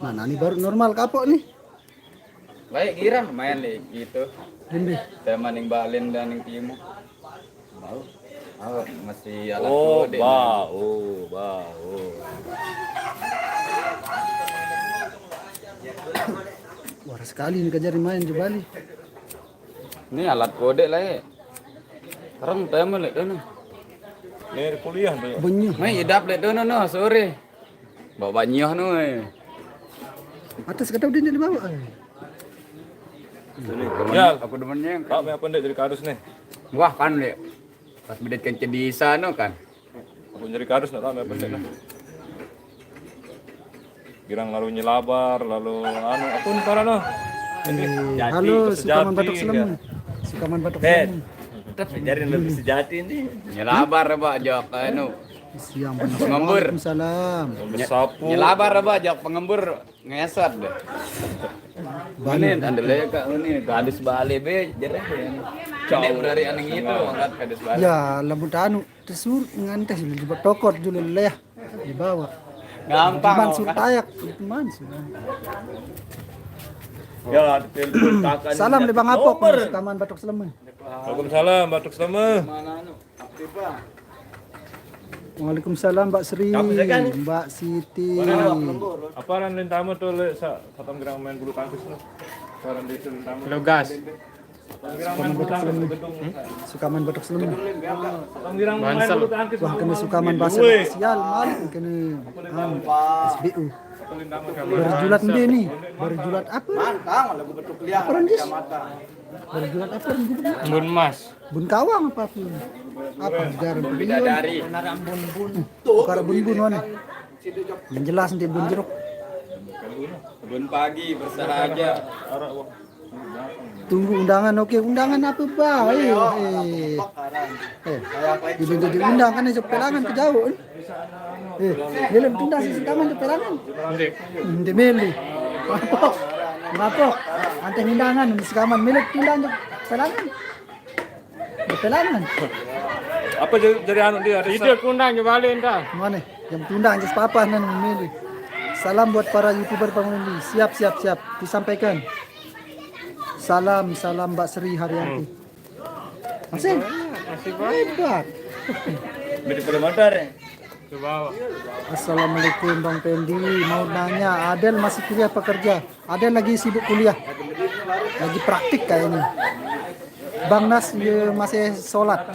Mana nih baru normal kapok nih. Baik girang main nih gitu. Ini. Teman yang balin dan yang timo. Bau. Masih alat Oh, kode. bau. Wah sekali nih kejar main di Bali. Ini alat kode lah ya. Sekarang teman lihat tuh. Ini kuliah tuh. Banyu. Mai idap lihat tuh no sore. Bawa banyak no. Atas kata udah di bawah. Ya, Aku demennya. Pak, apa pendek dari kardus nih? Wah kan lihat. Pas bedet kan cedisa no kan. Aku nyari kardus nak apa pendek nah. Girang lalu nyelabar, lalu anu apun para no. Halo, Sukaman Batok Selem. Sukaman Batok Selem. Tapi jadi lebih sejati ini. Nyelabar Pak jok anu. Siang Pengembur. Waalaikumsalam. Bersapu. Nyelabar Pak jok pengembur ngesot deh. Ini andele kak ini gadis Bali be jadi jauh dari aneh itu angkat gadis Bali. Ya, lembut anu tesur ngantes di tokot dulu leh di bawah. Gampang. Man sur tayak, man sur. Ya, telepon kakak. Salam le Bang Apok, Sukaman Batok Selem. Waalaikumsalam, batuk selama. Waalaikumsalam Mbak Sri, Mbak Siti. Apa ran lintama tuh le satam gerang main bulu tangkis no. Saran di lintama. Logas. Gerang main bulu tangkis gedung. Sukaman Batok Selem. Satam gerang main bulu tangkis. Wah, kena Sukaman bahasa sial malik kena SBU. Berjulat mbe nih. Berjulat apa? Mantang lagu betul kuliah. Apa Randis? Berjulat apa? Bun Mas. Bun kawang apa pun? Apa jaran Bidadari. Tukar bun-bun mana? Yang jelas nanti bun jeruk. Bun pagi bersahaja. Tunggu undangan, oke undangan apa baik? Di diundang kan aja pelangan ke jauh. Dia lebih tunda sisi tangan ke pelangan. Di meli. Ngapok? Anteng undangan di sekaman milik tundang ke pelangan. Di pelangan. Apa jadi anu dia ada Ide kundang balik entah. Mana? Yang tundang aja papa nan meli. Salam buat para YouTuber pengundi. Siap. Disampaikan. Salam Mbak Sri Haryanti. Masih hebat. Beda pada motor ya. Assalamualaikum Bang Pendi. Mau nanya, Adel masih kuliah apa kerja? Adel lagi sibuk kuliah. Lagi praktik kayaknya. Bang Nas masih sholat.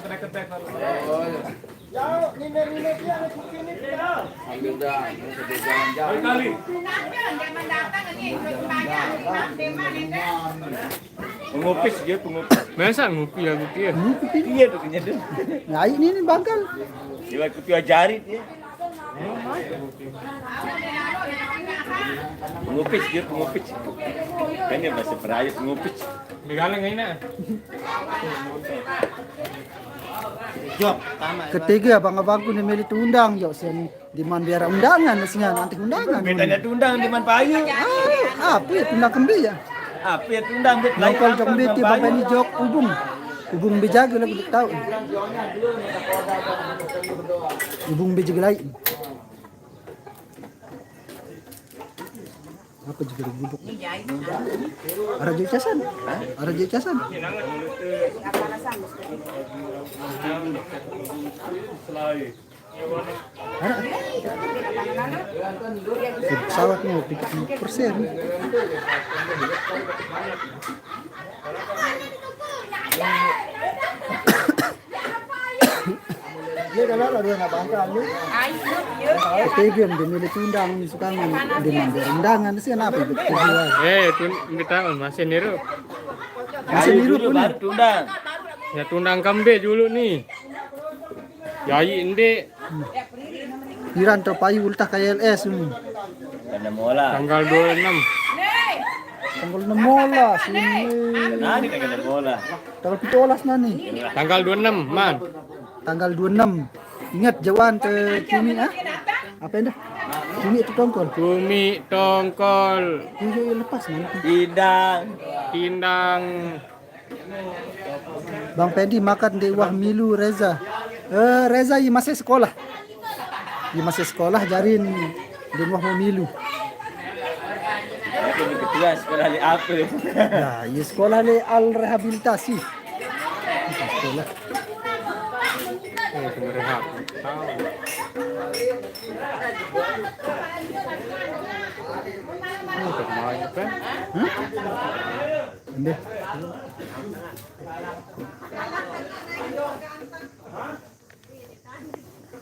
Pengupis dia pengupis. Masa ngopi ya. Iya tuh kayaknya tuh. Nah ini bangkal. Dia kopi ajari dia. Pengupis dia pengupis. Kan dia bahasa Melayu pengupis. Digalang ini. Ketiga abang-abangku nih milih tundang yo sen di man biara undangan mestinya nanti undangan. Bedanya tundang di man payu. Apa ya tundang kembi ya? Apa ya tundang bet Nongkol jok beti bapak ini jok ubung bejaga lah belum tahu. Ubung bejaga lain. Apa juga digubuk? Ada jajasan? Ada jajasan? Ada. Pesawat mau tiket persen. Dia dah lah dua nak bangka ni. Ketiga dia milih tundang sukangan dia mandor undangan sih kenapa itu? Kita masih niru. Masih niru pun. tundang. Ya tundang kambe dulu nih. Yai inde Iran terpayu ultah KLS ini. Ada mola. tanggal 26. Tanggal 6 mola sini. Nani kan ada mola. Tanggal 17 nani. Tanggal 26, man. Tanggal 26. Ingat jauhan ke Kimi ah? Apa ini? Kimi itu tongkol. Bumi tongkol Ini lepas nanti. Indang. Bang Pendi makan di Wah Milu Reza. Reza ini masih sekolah. Dia masih sekolah jarin di Wah Milu. Iya, sekolah di apa? Nah, ya sekolah le al rehabilitasi. Sekolah. Berhak. Tahu. Untuk main apa? Ambil.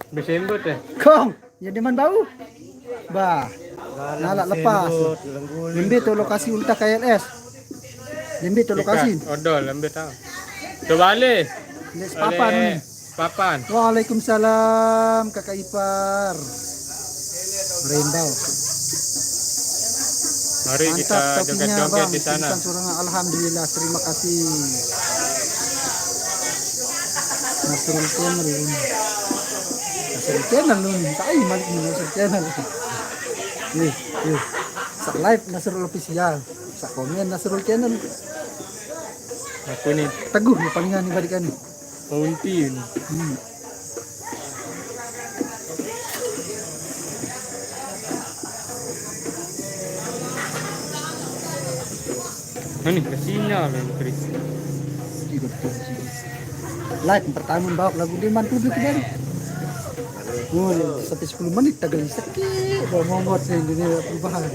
Bisa embut ya? Kong, ya di mana bau? Bah, nalak lepas. Lembe tu lokasi ulta KLS. Lembe tu lokasi. Odol, lembe tahu. Coba Ale. Les papan ni. Papan. Waalaikumsalam kakak ipar. Merembau. Mari kita Mantap topinya joget-joget bang. di sana. Tulisan suara alhamdulillah, terima kasih. Nasrul channel. Nasrul channel nun. Saya malik ni Nasrul channel. Nih, sak live Nasrul official. Sak komen Nasrul channel. Aku ni Teguh ni palingan ni balikan ni. unti ni. Ini kesinya lah Chris. Live pertama bawa lagu dia mantu dia kembali. Oh, sampai 10 menit tak geli sakit. Bawa ngomot ni dunia perubahan.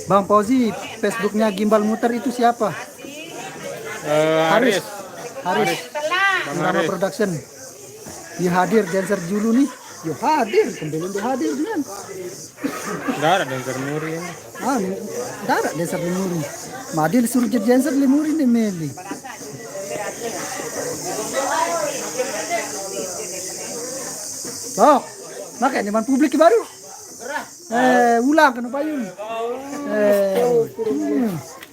Bang Fauzi, Facebooknya Gimbal Muter itu siapa? Haris. Haris. Bang Nama Haris. Production. Dia hadir dancer Julu nih. Yo hadir, kembali dia hadir dengan. Enggak ada dancer muri ini. Ah, darat dancer lemuri. Madil suruh jadi dancer lemuri nih Meli. Oh, makanya depan publik baru. Ulang kena payung.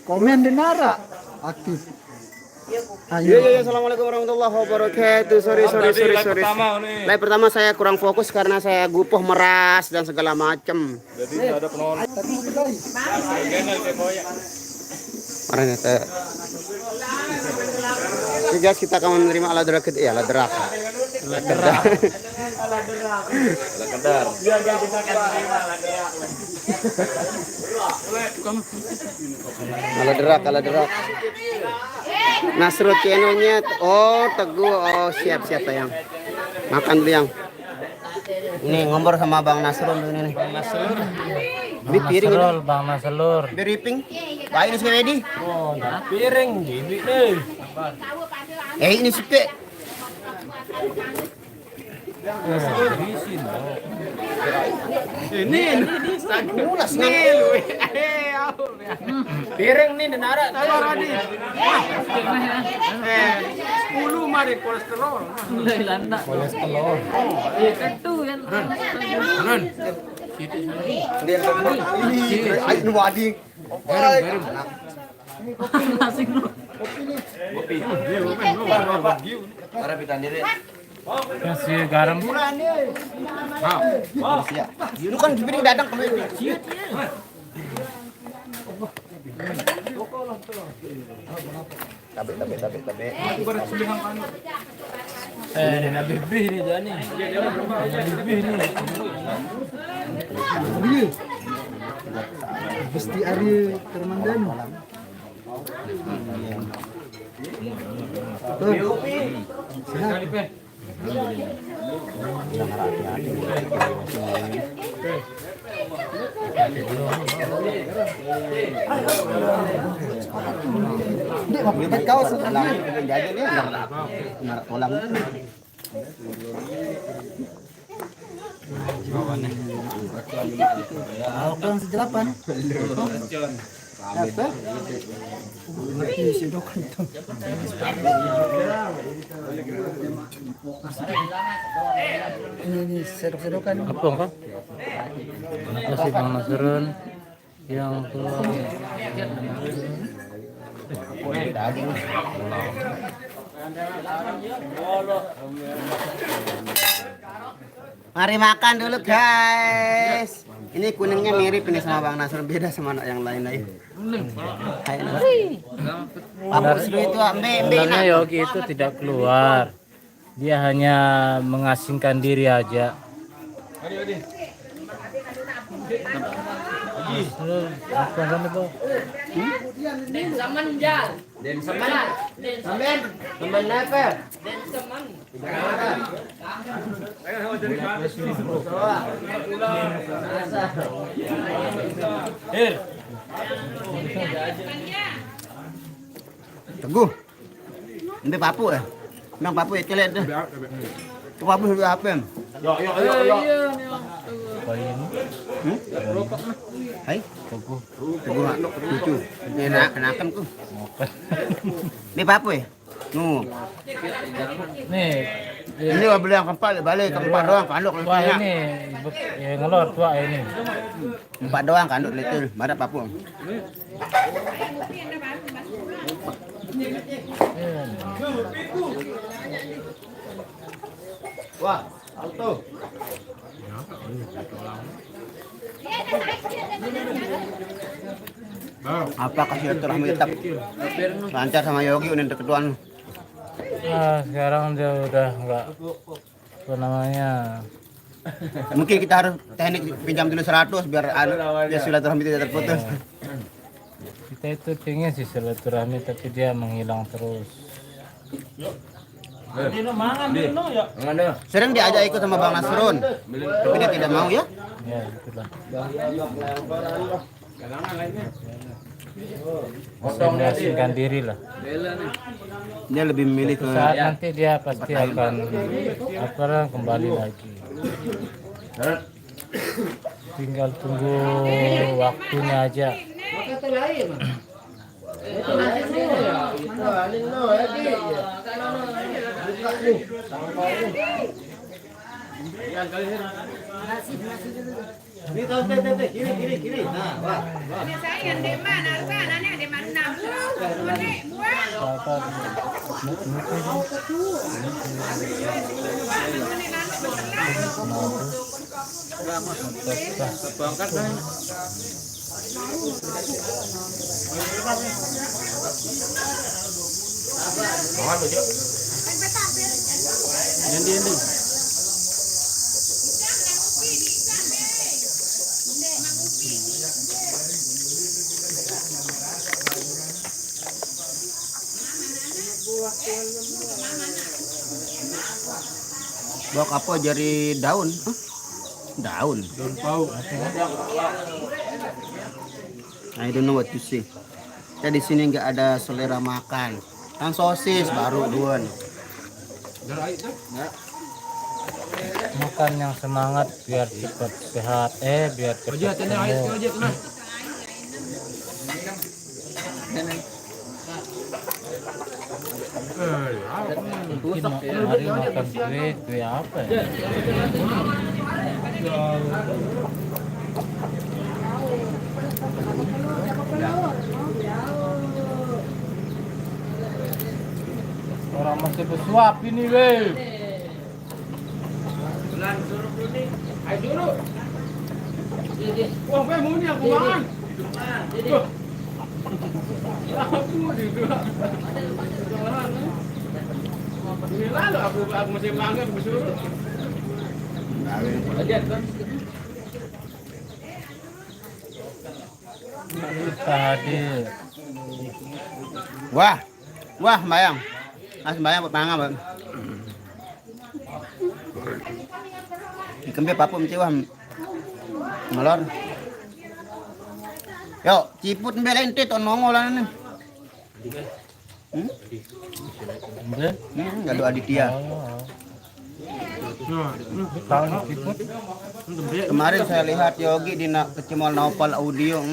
Komen denara aktif. Iya, assalamualaikum warahmatullahi wabarakatuh. Sorry. Live pertama saya kurang fokus karena saya gupoh meras dan segala macam. Jadi ada penonton. Orangnya teh. Oke guys, kita akan menerima alat derak ya, alat derak. Ala kedar. Alat derak. Nasrul channelnya, oh Teguh, oh siap tayang. Makan dulu yang. Ini ngobrol sama Bang Nasrul dulu nih. Bang Nasrul. Ini piring ini. Bang Naselur. Beriping. Baik ini sekali di. Oh, piring bibi deh. Ini suke. Ini mulas nih. Piring nih denara. Ulu mari kolesterol. Kolesterol. Itu yang Dia ayo wadi. Para pitan diri. kasih garam. Lu kan piring datang kemarin. Tabe. Nabibi nih Dani. Nabibi nih. Iya. Gusti Ari Termandan. Kau setelah jajan dia enggak pulang. Orang sejelapan. Apa? Ini sedok-sedokan. Apa kok? Kasih Bang Nasrul yang keluar. Mari makan dulu guys. Ini kuningnya mirip ini sama Bang Nasrul, beda sama yang lain-lain. Papus lu itu Sebenarnya Yogi itu tidak keluar. Dia hanya mengasingkan diri aja. Apa sana po? Teman apa? Teguh. Ini papu ya? Memang papu ya celet dah. Itu papu sudah apa? Apa ini? Hai? Teguh. Teguh lucu. Ini enakan tuh. Ini papu ya? Nih, Ini gua beli yang keempat balik keempat doang kanduk tua liternya. ini yang ngelor tua ini. Empat doang kanduk liter. Mana papu? Wah, auto. Apa kasih silaturahmi tetap lancar sama Yogi udah deketuan. Sekarang dia udah enggak apa namanya. Mungkin kita harus teknik pinjam dulu 100 biar ya silaturahmi tidak terputus. Kita itu pengen sih silaturahmi tapi dia menghilang terus. Sering diajak ikut sama Bang Nasrun, tapi dia tidak mau ya. Ya itulah. Bisa mengasingkan diri lah. Dia lebih memilih ke Saat nanti dia pasti akan kembali lagi. Tinggal tunggu waktunya aja. Bawa apa jari daun? Hah? Daun. I don't know what to say. Ya di sini nggak ada selera makan. Kan sosis baru duan. Makan yang semangat biar cepat sehat. Biar cepat sembuh. Mungkin hari makan kue apa ya? Orang masih bersuap ini, weh. Tadi Wah, wah bayang. Bayang buat mangan bang. Ikan be papu mesti wah ngelor. Yo, ciput be lente ton nongol lah nih. Enggak ada Aditya. Kemarin saya lihat Yogi di kecemol Naupal Audio.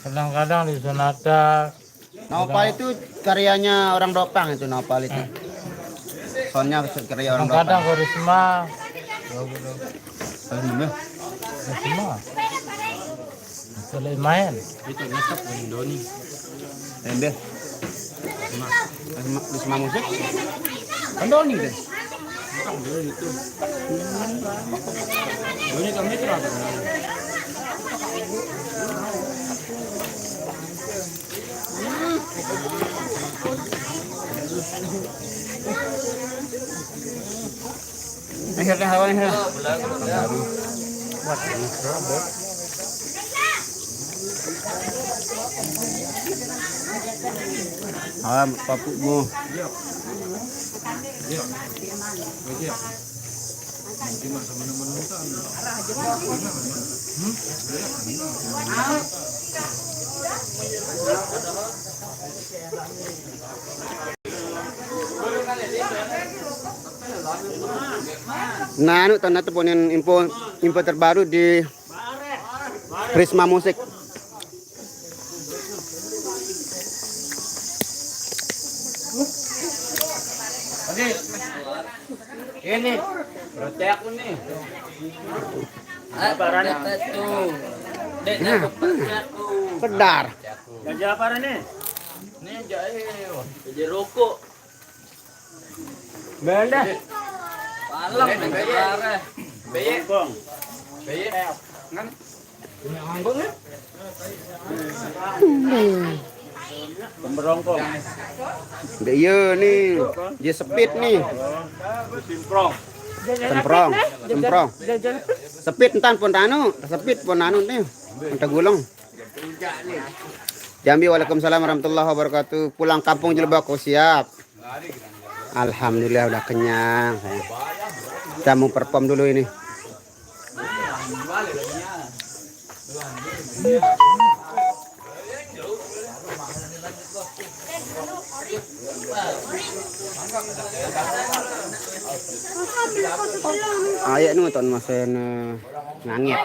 kadang-kadang di Sonata. Naupal itu karyanya orang Dopang itu Naupal itu. Soalnya karya orang Kadang-kadang Dopang. Risma. Risma. Boleh main. Ember. Risma musik. Kan Doni deh. Akhirnya hawannya. Papukmu. Nah, tanda teponin info terbaru di Prisma Musik. Ini berarti aku nih. Apa itu? Nah, pedar. Gajah apa nih? Ini gajah rokok. Benda. Palang gajah. Beyek. Beyek. Ngan. Ngambung ya? Pemberongkong. Iya nih, dia sepit nih. Simprong. Semprong. Sepit entan pun anu, sepit pun anu nih. Entah gulung. Jambi, waalaikumsalam warahmatullahi wabarakatuh. Pulang kampung Jelebak, siap. Alhamdulillah udah kenyang. Kita mau perform dulu ini. Ayat nu ton masen ngangit.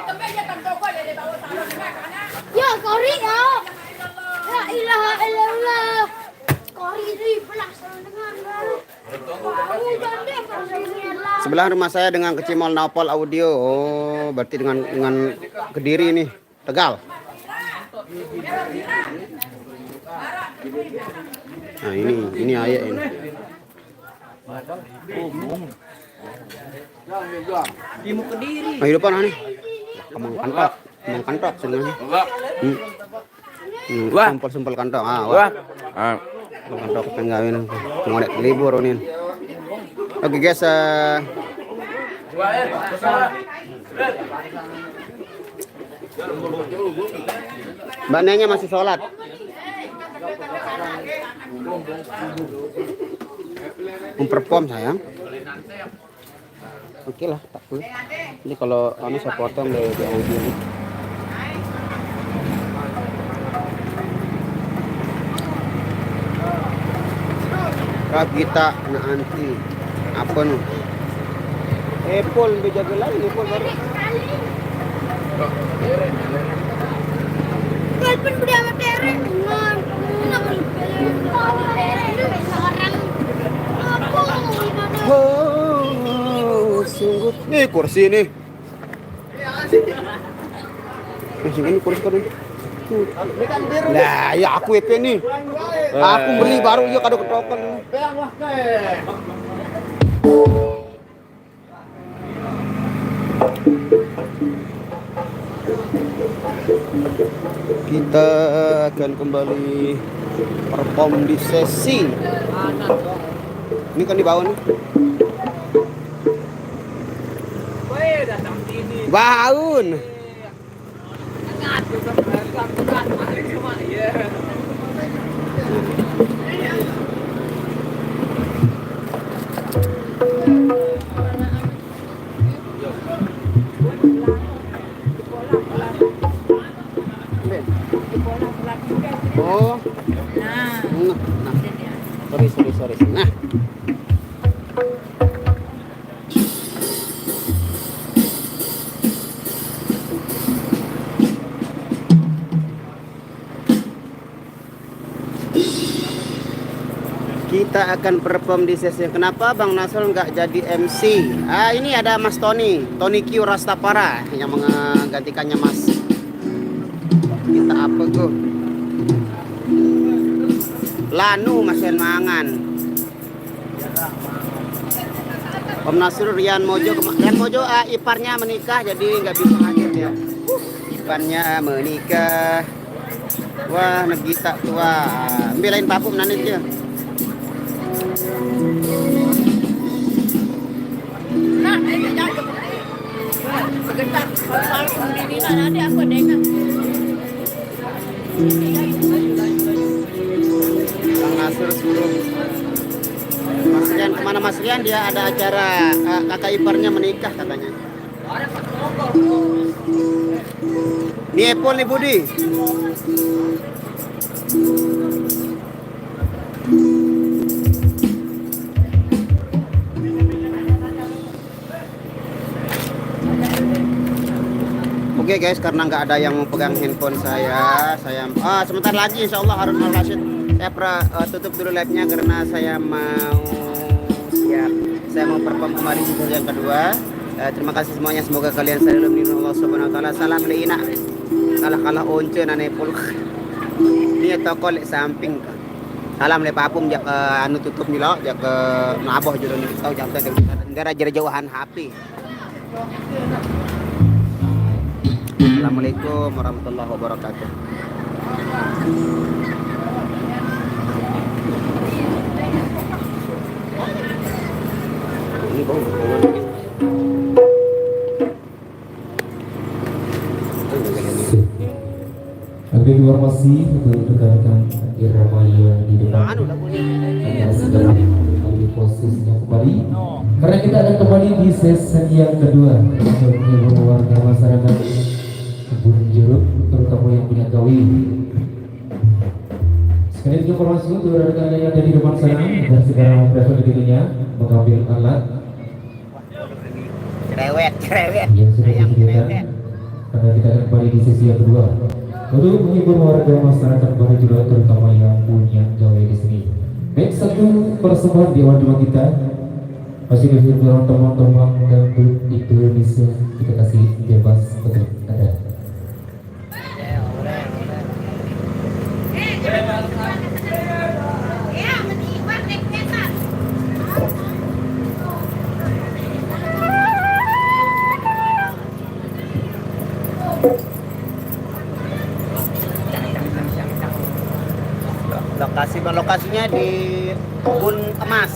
Ya kori ya. La ilaha illallah. Kori di pelaksanaan dengan baru. Sebelah rumah saya dengan Kecimol Napol Audio. Oh, berarti dengan Kediri ini, Tegal. Nah, ini ayat ini. Nah, hidupan nih. Kemang kantok sebenarnya. Sumpel kantok. Wah. Kantok penggawin. Ngorek libur ini. Oke guys, Mbak Nenya masih sholat. Memperform sayang. Oke lah, tak boleh. Ini kalau anu saya potong dari audio ini. Kita nanti apa nih? Apple bejaga lain, Apple baru. Walaupun udah sama Tere, dengan seorang Oh, sungguh. Nih kursi nih. Ini kursi kan. Nah, ya aku EP nih. Aku beli baru ya kado ketokan. Kita akan kembali perform di sesi. Ini kan di bawah nih. Baun. Oh. Nah. Sorry. Nah. Kita akan perform di sesi. Kenapa Bang Nasrul nggak jadi MC? Ini ada Mas Tony Q Rastapara yang menggantikannya Mas. Kita apa tuh? Lanu Masen Mangan. Om Nasrul Rian Mojo iparnya menikah jadi nggak bisa hadir ya. Iparnya menikah. Wah, negita tua. Belain papuk nanit ya. Bang Nasir suruh Mas Rian kemana Mas Rian? Dia ada acara kakak iparnya menikah katanya. Ini Apple nih Budi. Oke guys, karena nggak ada yang mau pegang handphone saya sebentar lagi insya Allah Harun Al Rashid saya tutup dulu live-nya karena saya mau perform kembali di yang kedua. Terima kasih semuanya, semoga kalian selalu melindungi Allah Subhanahu wa taala. Salam leina. Kalah once nane pul. Ini toko lek samping. Salam le papum jak anu tutup milo jak naboh jero ni tau jak negara jauhan HP. Assalamualaikum warahmatullahi wabarakatuh. Ini bau. Kami informasi untuk rekan-rekan Irramaya di depan agar segera mengambil posisinya kembali karena kita akan kembali di sesi yang kedua untuk menghibur warga masyarakat Kebun Jeruk terutama yang punya gawi. Sekali lagi informasi untuk rekan-rekan yang ada di depan sana dan segera mempersiapkan dirinya mengambil alat cerewet yang sudah disediakan karena kita akan kembali di sesi yang kedua untuk menghibur warga masyarakat Baru Jero terutama yang punya gawe di sini. Baik, satu persembahan di awal rumah kita masih menghibur teman-teman dangdut Indonesia, kita kasih bebas untuk Anda. Lokasinya di Kebun Emas.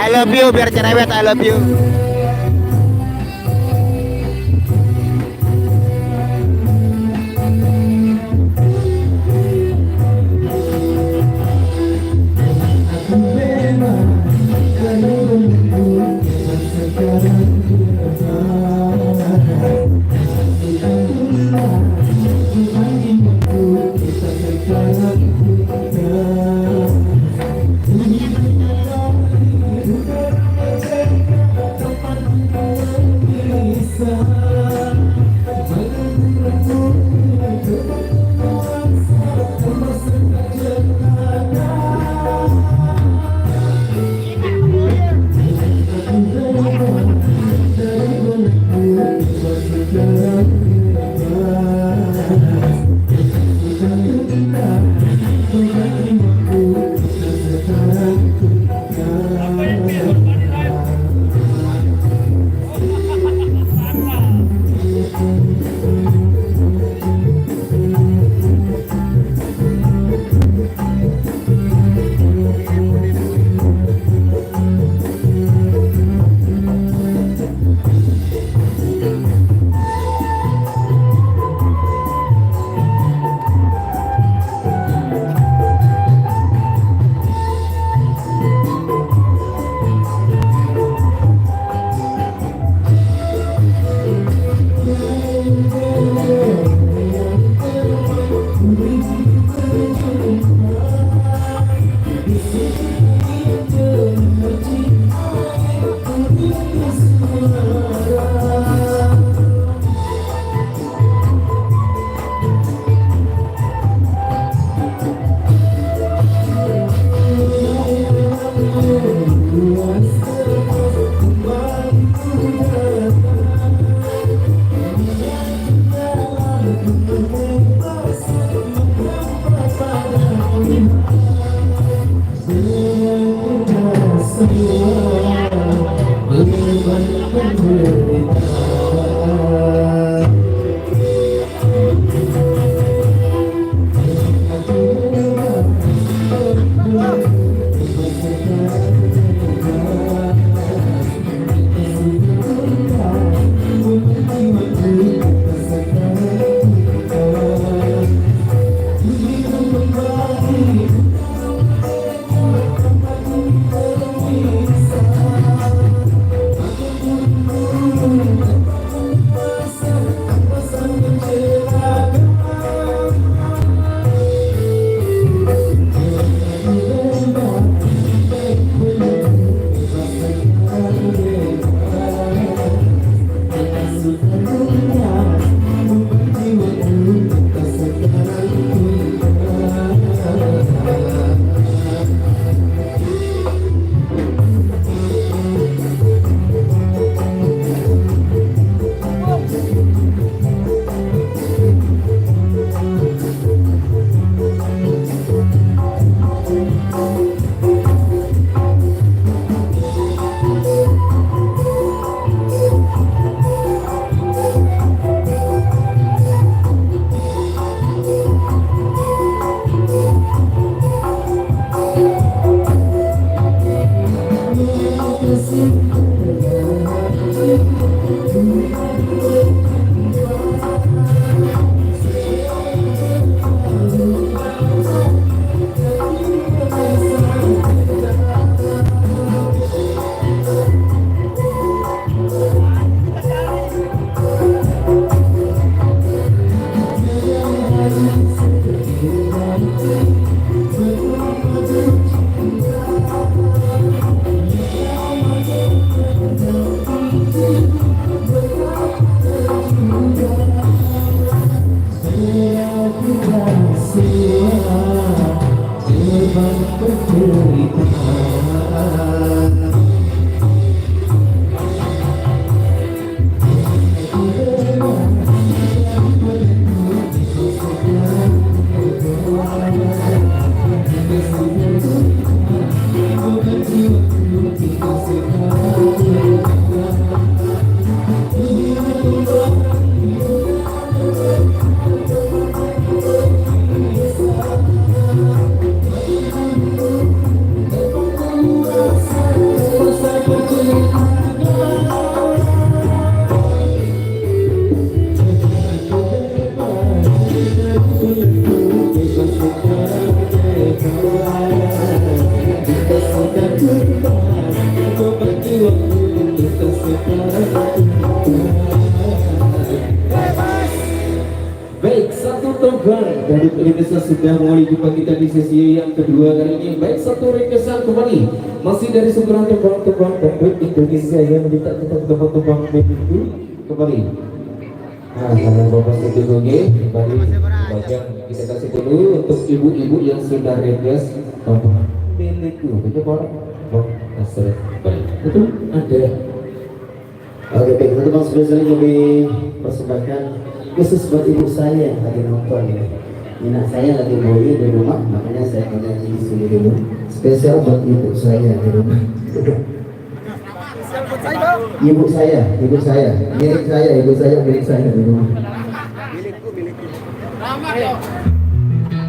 I love you biar cerewet, I love you. Baik, satu tongkar dari Indonesia sudah mulai jumpa kita di sesi yang kedua kali ini. Baik, satu ringkesan kembali masih dari sumberan tebang-tebang dangdut Indonesia yang minta kita tebang-tebang itu kembali. Nah, kalau bapak itu oke, kembali bagian kita kasih dulu untuk ibu-ibu yang sudah request tebang milikku. Baca orang, asal baik. Itu ada. Oke, baik, teman-teman sudah kami persembahkan khusus buat ibu saya yang lagi nonton ya. Anak saya lagi boy di rumah, makanya saya nyanyi di sini dulu. Spesial buat ibu saya di rumah. Ibu saya, milik saya di rumah. Milikku. Rahmat dong.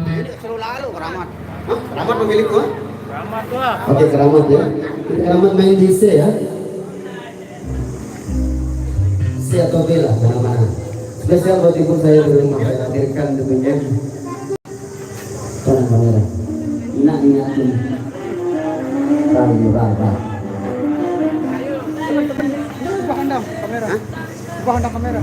Milik seru lalu Rahmat. Hah? Rahmat pemilikku? Rahmat lah. Oke, Rahmat ya. Kita Rahmat main di C ya. C atau B lah, mana-mana. Spesial buat ibu saya di rumah, saya hadirkan tentunya. Mana kamera? Ingat-ingatin. Rara. Buka handang kamera. Buka handang kamera.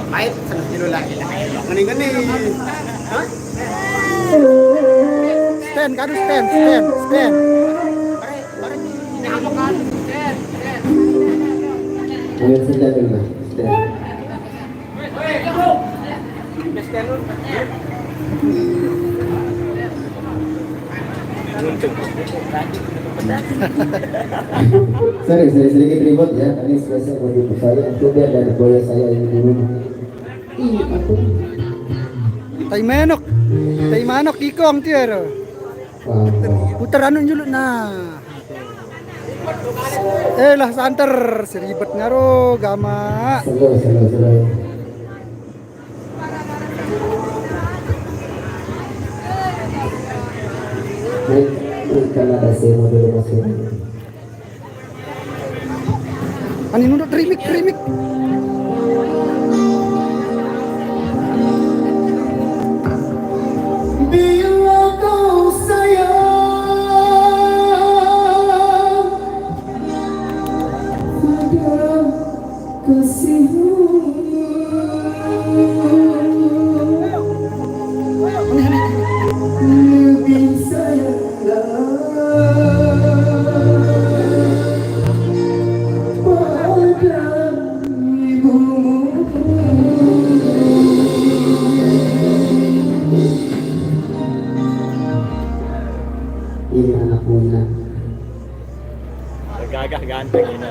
Baik, senang tidur lagi. Gini. Hah? Stand, kadu stand. Ambil senja dulu. Sorry, sedikit ribut ya. Ini spesial buat ibu saya. Itu dia dari boya saya yang di rumah. Tai manok ikong tiar. Putar anu juluk nah. Lah santer seribet ngaro gama. Ani nunduk trimik. Bila kau sayang pada kasihmu, lebih sayanglah pada ibumu. Ini anak Muna. Gagah ganteng ini.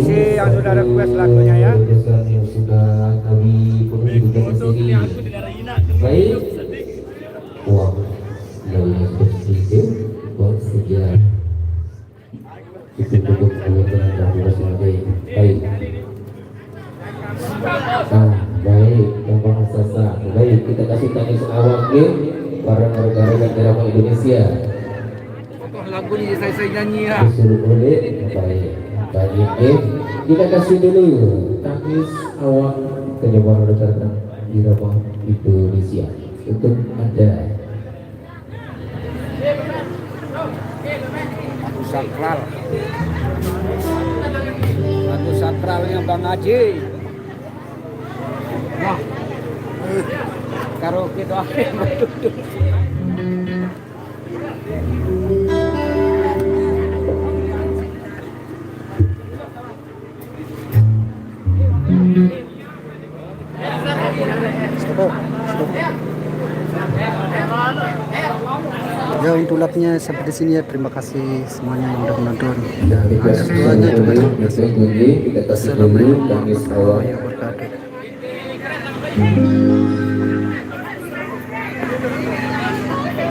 kasih yang sudah request lagunya ya. Pesan yang sudah kami penuhi juga di sini. Baik. Uang dari persisir uang sejarah. Itu cukup dengan dan sebagai baik. Baik, yang bahasa sah. Baik, kita kasih tangis awak para negara negara Indonesia. Lagu ni saya nyanyi lah. Disuruh boleh, baik. Baik, kita kasih dulu tangis awak penyebaran negara irama Indonesia untuk Anda. Lagu sakral. Lagu sakralnya Bang Haji. Wah. Karaoke doang. Ya untuk lapnya sampai di sini ya. Terima kasih semuanya yang udah menonton. Nah, kita Atas doanya coba terima kasih. kita kasih dulu tangis awak. Assalamualaikum warahmatullahi wabarakatuh.